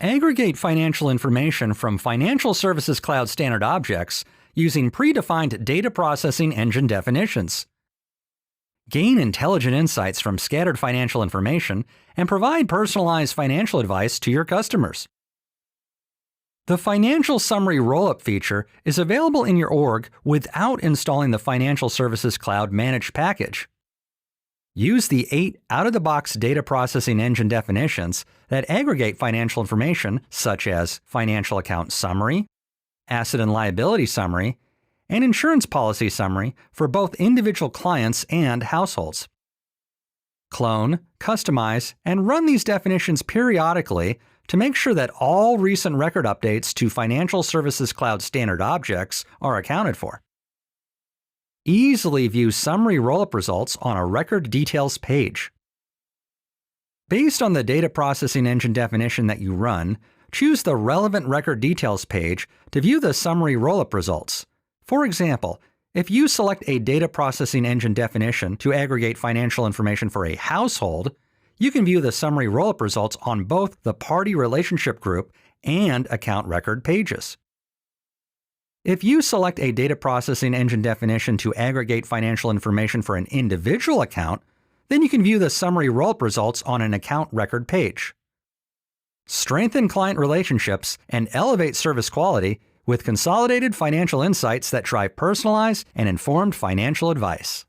Aggregate financial information from Financial Services Cloud standard objects using predefined data processing engine definitions. Gain intelligent insights from scattered financial information and provide personalized financial advice to your customers. The Financial Summary Rollup feature is available in your org without installing the Financial Services Cloud managed package. Use the 8 out-of-the-box data processing engine definitions that aggregate financial information such as financial account summary, asset and liability summary, and insurance policy summary for both individual clients and households. Clone, customize, and run these definitions periodically to make sure that all recent record updates to Financial Services Cloud standard objects are accounted for. Easily view summary rollup results on a record details page. Based on the data processing engine definition that you run, choose the relevant record details page to view the summary rollup results. For example, if you select a data processing engine definition to aggregate financial information for a household, you can view the summary rollup results on both the party relationship group and account record pages. If you select a data processing engine definition to aggregate financial information for an individual account, then you can view the summary rollup results on an account record page. Strengthen client relationships and elevate service quality with consolidated financial insights that drive personalized and informed financial advice.